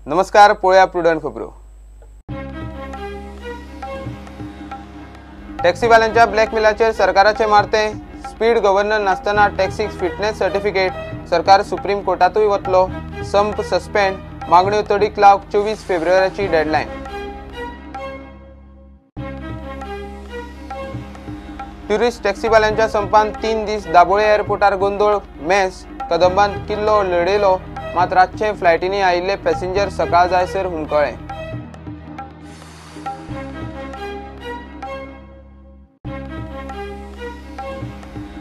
नमस्कार, पळया प्रुडंट खबरो। टॅक्सीवाल्यांच्या ब्लॅकमेलाचेर सरकाराचे मारते। स्पीड गव्हर्नर नासतना टॅक्सीक फिटनेस सर्टिफिकेट, सरकार सुप्रीम कोर्टातूय वतलो। संप सस्पेंड, मागण्यो तडीक लावक 24 फेब्रुवारीची डेडलायन। ट्युरिस्ट टॅक्सीवाल्यांच्या संपान 3 दीस दाबोळे एअरपोर्टार गोंधळ। मेस कदंबात किल्लो लढयलो, मात रातचे फ्लायटींनी आयिल्ले पॅसेंजर सकाळ जायसर हुमकळे।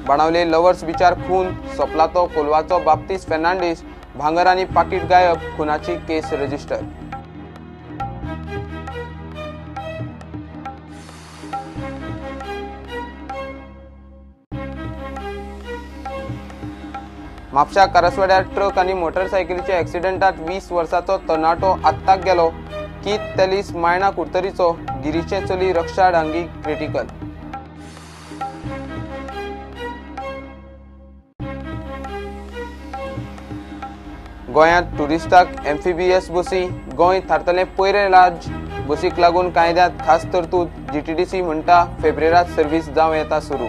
बाणावले लवर्स बीचार खून, सोपलातो कोलवाचो बाप्तीस फेर्नांडीस, भांगर आनी पाकीट गायब, खुनाची केस रजिस्टर। म्हापशा कारसवाड्यार ट्रक आनी मोटरसायकलीच्या ॲक्सिडेंटात 20 वर्सांचो तरणाटो आत्ताक गेलो। कीत तेलीस मायना कुर्तरीचो, गिरीचे चली रक्षा डांगी क्रिटिकल। गोंयांत ट्युरिस्टांक एम्फिबियस बसी, गोंय थारतले पयले राज्य। बसीक लागून कायद्यांत खास तरतूद, जीटीडीसी म्हणटा फेब्रुवारांत सर्व्हिस जावं येता सुरू।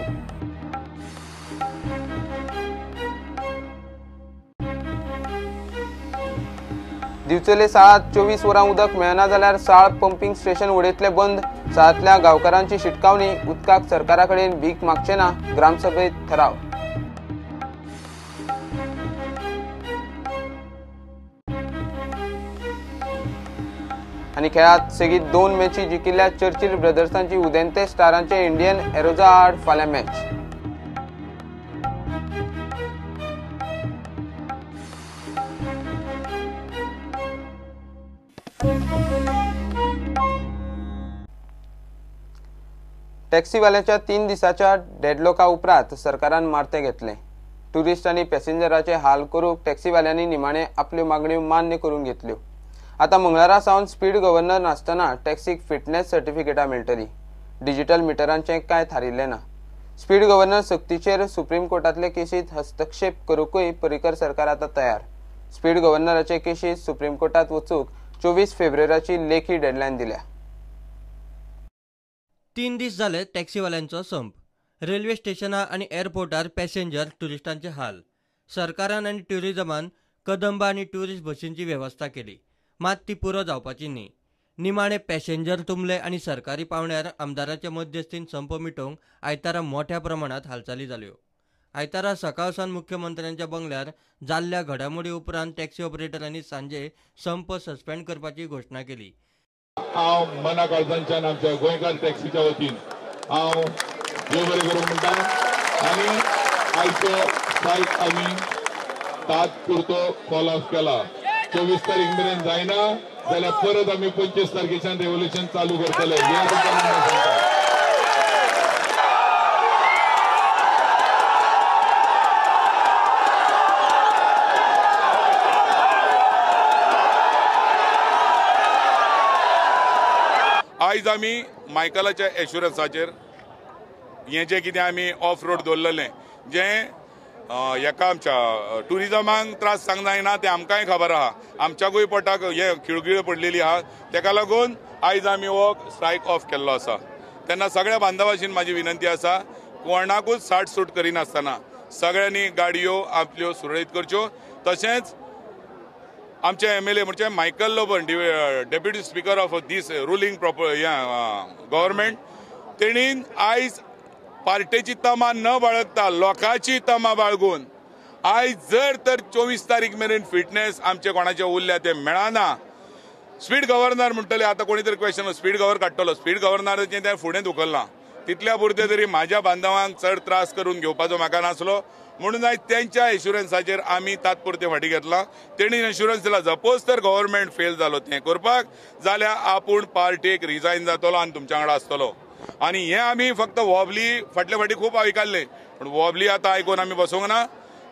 दिवचले साळात 24 वरां उदक मेळना जाल्यार साळ पंपिंग स्टेशन उडयतले बंद। साळांतल्या गांवकारांची शिटकावणी, उदकाक सरकारा कडेन भीक मागचे ना, ग्रामसभेत ठराव। आनी खेळांत सेगीत 2 मॅची जिखिल्ल्या चर्चिल ब्रदर्सांची उदेंते स्टारांचे इंडियन एरोजा आड फाल्यां मॅच। टॅक्सीवाल्यांच्या 3 दिसांच्या डेडलॉका उपरांत सरकारान मारते घेतले। ट्युरिस्ट आनी पॅसेंजरांचे हाल करूंक टॅक्सीवाल्यांनी निमाणे आपल्यो मागण्यो मान्य करून घेतल्यो। आता मंगळारा सावन स्पीड गव्हर्नर नासतना टॅक्सीक फिटनेस सर्टिफिकेटां मेळटली। डिजिटल मिटरांचे कांय थारिल्ले ना। स्पीड गव्हर्नर सक्तीचेर सुप्रीम कोर्टातले केसीत हस्तक्षेप करूंकय पर्रीकर सरकार आता तयार। स्पीड गव्हर्नराचे केसीत सुप्रीम कोर्टात वचूक 24 फेब्रुवारीची लेखी डेडलायन दिल्या। 3 दीस जाले टॅक्सीवाल्यांचो संप। रेल्वे स्टेशनां आनी एअरपोर्टार पॅसेंजर ट्युरिस्टांचे हाल। सरकारान आनी ट्युरिजमान कदंबा आनी ट्युरिस्ट बसींची वेवस्था केली, मात ती पुरो जावपाची न्ही। निमाणे पॅसेंजर तुंबले आनी सरकारी पावण्यार आमदाराच्या मध्यस्थीन संप मिटोवंक आयतारा मोठ्या प्रमाणात हालचाली जाल्यो। आयतारा सकाळसावन मुख्यमंत्र्यांच्या बंगल्यार जाल्ल्या घडामोडी उपरांत टॅक्सी ऑपरेटरांनी सांजे संप सस्पेंड करपाची घोशणा केली। हांव मना काळजांच्यान आमच्या गोंयकार टॅक्सीच्या वतीन हांव देव बरें करूं म्हणटा। आनी आयचो स्ट्रायक आमी तात्पुरतो कॉल ऑफ केला। 24 तारीख मेरेन जायना जाल्यार परत आमी 25 तारखेच्यान रेव्होल्युशन चालू करतले। आयज आमी मायकलाच्या एश्युरन्साचेर हें जें कितें आमी ऑफ रोड दवरलेलें, जें हेका आमच्या ट्युरिजमांक त्रास सांग जायना तें आमकांय खबर आहा। आमच्याकूय पोटाक हे खिळखिळ पडलेली आहा, तेका लागून आयज आमी हो स्ट्रायक ऑफ केल्लो आसा। तेन्ना सगळ्या बांधवांशीन म्हाजी विनंती आसा, कोणाकूच साठ सूट करिनासतना सगळ्यांनी गाडयो आपल्यो सुरळीत करच्यो। तशेंच आमचे एमएलए म्हणजे Michael Lobo, deputy speaker of this ruling government, तेणीन आयज पार्टेची तमा न बाळगता लोकांची तमा बाळगून आयज जर तर 24 तारीख मेरेन फिटनेस आमचे कोणाचे उरल्या ते मेळना। स्पीड गव्हर्नर म्हणटले, आता कोणी तरी क्वेश्चन स्पीड गव्हर्नर काडटलो, स्पीड गव्हर्नराचें तें फुडें धुकलना। तितल्या पुरते तरी म्हाज्या बांधवांक चड त्रास करून घेवपाचो म्हाका नासलो, म्हणून आयज त्यांच्या एश्युरन्साचेर आमी तात्पुरते फाटी घेतला। तेणी एश्युरन्स दिला जपोज तर गव्हर्नमेंट फेल जालो तें करपाक जाल्यार आपूण पार्टेक रिजायन जातलो आनी तुमच्या वांगडा आसतलो। आनी हें आमी फक्त वॉबली फाटले फाटी खूब आयकल्लें, पूण वॉबली आतां आयकून आमी बसूंक ना।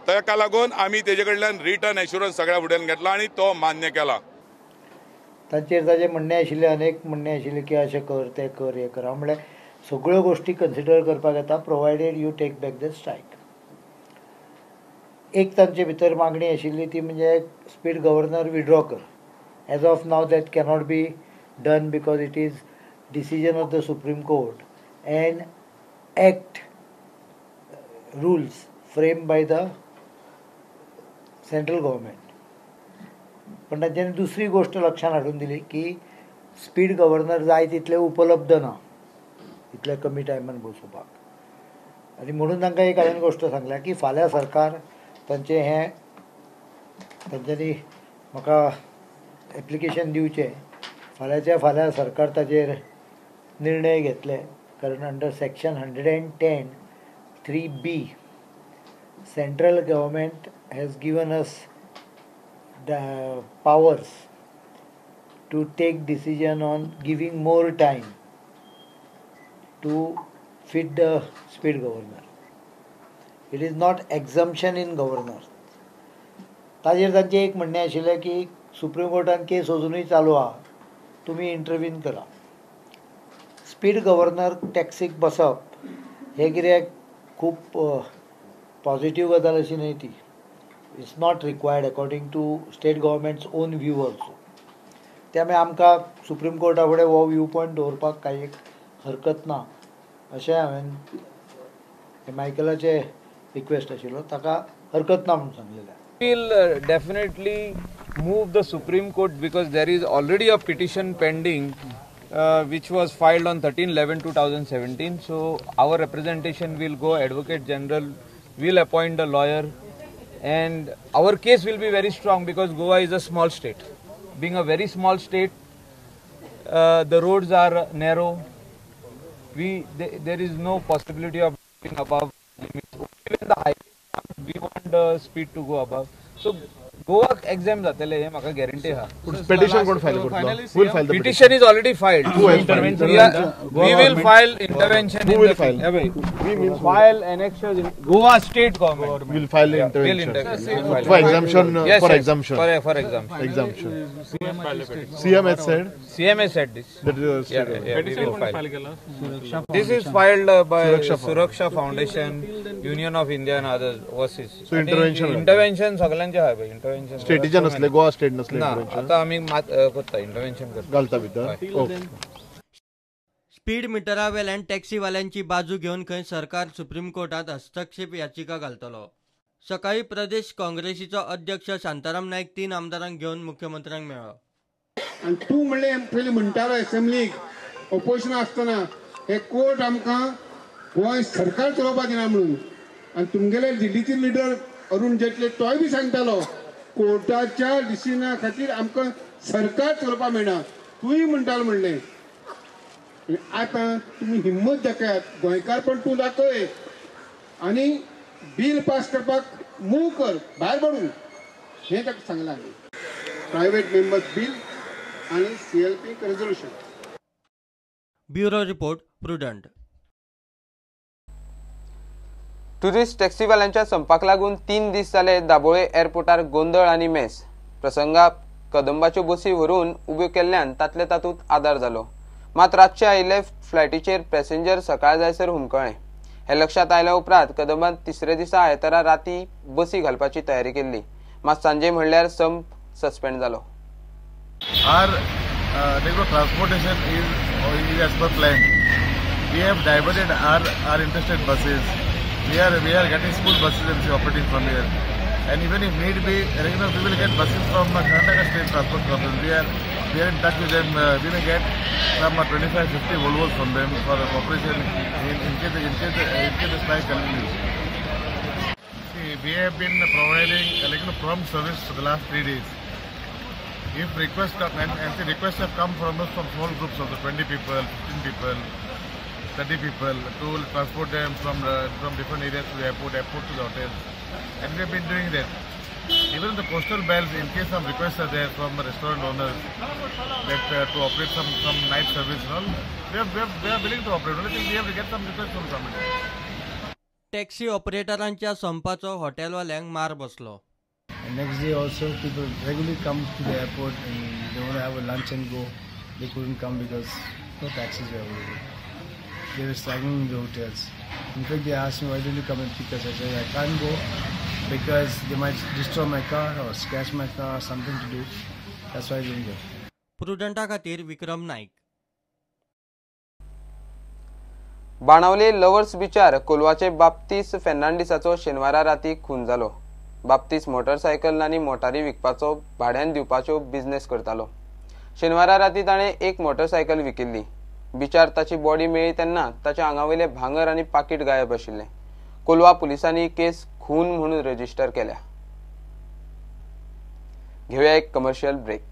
ताका लागून आमी तेजे कडल्यान रिटर्न एश्युरन्स सगळ्या फुड्यान घेतला आनी तो मान्य केला। ताचेर ताजें म्हणणें आशिल्लें, अनेक म्हणणें आशिल्लें की अशें कर तें कर हें कर, म्हळ्यार सगळ्यो गोश्टी कन्सिडर करपाक येता provided you take back the strike. एक तांचे भितर मागणी आशिल्ली ती म्हणजे स्पीड गव्हर्नर विड्रॉ कर, As of now, that cannot be done because it is decision of the Supreme Court and act rules framed by the central government. पण तांच्यांनी दुसरी गोष्ट लक्षात हाडून दिली की स्पीड गव्हर्नर जाय तितले उपलब्ध ना इतल्या कमी टायमान बसोवपाक. आनी म्हणून तांकां एक हांवें गोश्ट सांगल्या की फाल्यां सरकार तांचें तांच्यांनी म्हाका एप्लिकेशन दिवचें. फाल्यांच्या फाल्यां सरकार ताचेर निर्णय घेतले. कारण under section 110(3)(b) central government has given us the powers to take decision on giving more time to fit the speed governor. It is not exemption in governor. ताजेर तांचें एक म्हणणें आशिल्लें की सुप्रीम कोर्टान केस अजुनूय चालू आहा, तुमी इंटरव्हीन करा. स्पीड गव्हर्नर टॅक्सीक बसप हे कित्याक खूब पॉझिटिव्ह गजाल अशी न्हय ती. It's not required according to state government's own view also. त्यामुळे आमकां सुप्रीम कोर्टा फुडें हो व्यू पॉयंट दवरपाक कांय एक हरकत ना अशें हांवें मायकलाचे रिक्वेस्ट आशिल्लो, ताका हरकत ना म्हणून सांगलेलें. We'll definitely move the Supreme Court because there is already a petition pending which was filed on 13/11/2017. So our representation will go, Advocate General will appoint a lawyer. And our case will be very strong because Goa is a small state. Being a very small state, the roads are narrow. There is no possibility of going above limits. Even the highway, we want the speed to go above. So Goa exam जातले हे म्हाका guarantee हा. Petition कोण file करतलो? Who will file the petition? Is already filed. We will file intervention. Who will file? We will file annexures in Goa state government. We will file the intervention for exemption. Yes, For yes, exemption. For exemption. Exemption. CM has said. CM has said this. That is We will file. This is filed by Suraksha Foundation, Union of India and others overseas. So intervention. Intervention सगळ्यांचे हा भाई intervention. स्टेटीचे नसले, Goa state नसले ना intervention. आता आम्ही करता intervention करता. घालता भितर. ओके. स्पीड मिटरावेल्यान टॅक्सीवाल्यांची बाजू घेवन खंय सरकार सुप्रीम कोर्टात हस्तक्षेप याचिका घालतलो. सकाळी प्रदेश काँग्रेसीचो अध्यक्ष शांताराम नायक 3 आमदारांक घेवन मुख्यमंत्र्यांक मेळ्ळो. आणि तूं म्हणलें पयलीं म्हणटालो एसेंब्लीक ऑपोजिशन आसतना हे कोर्ट आमकां गोंय सरकार चलोवपाक दिना म्हणून. आनी तुमगेले दिल्लीचे लिडर अरुण जेटली तोय बी सांगतालो कोर्टाच्या डिसिजना खातीर आमकां सरकार चलोवपाक मेळना. तूंय म्हणटालो म्हणलें. आतां तुमी हिम्मत दाखयात, गोंयकारपण तूं दाखय आनी बील पास करपाक मूव कर, भायर पडूं हें ताका सांगलां. प्रायवेट मेंबर्स बील आणि CLP resolution. Bureau report Prudent. Tourist टॅक्सीवाल्यांच्या संपाक लागून 3 दीस जाले दाबोळे एअरपोर्टार गोंधळ आणि मेस. प्रसंगाक कदंबाच्यो बसी व्हरून उब्यो केल्ल्यान तातले तातूंत आदार जालो. मात रातचे आयिल्ले फ्लायटीचेर पॅसेंजर सकाळ जायसर हुमकळे. हे लक्षात आयल्या उपरांत कदंबान 3रे दिसा आयतारा राती बसी घालपाची तयारी केल्ली. मात सांजे म्हणल्यार संप सस्पेंड जालो. Our transportation is as per plan. We have diverted our interested buses. We are getting school buses and operating from here. And even if need be, we will get buses from Karnataka State Transport Corporation. We are in touch with them. We may get some 25-50 Volvos from them for operation in case the strike continues. See, we have been providing prompt service for the last 3 days. If requests come, and the requests have come from us from small groups of the 20 people, 15 people, 30 people to transport them from different areas to the airport to the hotels, and we have been doing that. Even the postal bells, in case some requests are there from restaurant owners that to operate some night service and all, we are willing to operate. Only thing we have to get some requests from somebody. Taxi ऑपरेटरांच्या संपाचो हॉटेलवाल्यांक मार बसलो. And next day also people regularly come to the airport and they want to have a lunch and go. They couldn't come because no taxis were available. They were striking in the hotels. In fact, they asked me, why don't you come and pick us? I said, I can't go because they might destroy my car or scratch my car or something to do. That's why I didn't go. प्रुडंटा खातीर विक्रम Naik. Benaulim lovers बीचार कोलवाचे बाप्तीस फेर्नांडिसाचो शेनवारा राती खून जालो. बाप्तीस motorcycle आनी मोटारी विकपाचो भाड्यान दिवपाचो business करतालो. शेनवारा राती ताणें एक मोटरसायकल विकिल्ली. बीचार ताची बॉडी मेळ्ळी तेन्ना ताच्या आंगावयले भांगर आनी पाकीट गायब आशिल्लें. कोलवा पुलिसांनी केस खून म्हणून रजिस्टर केल्या. घेऊया एक कमर्शियल ब्रेक.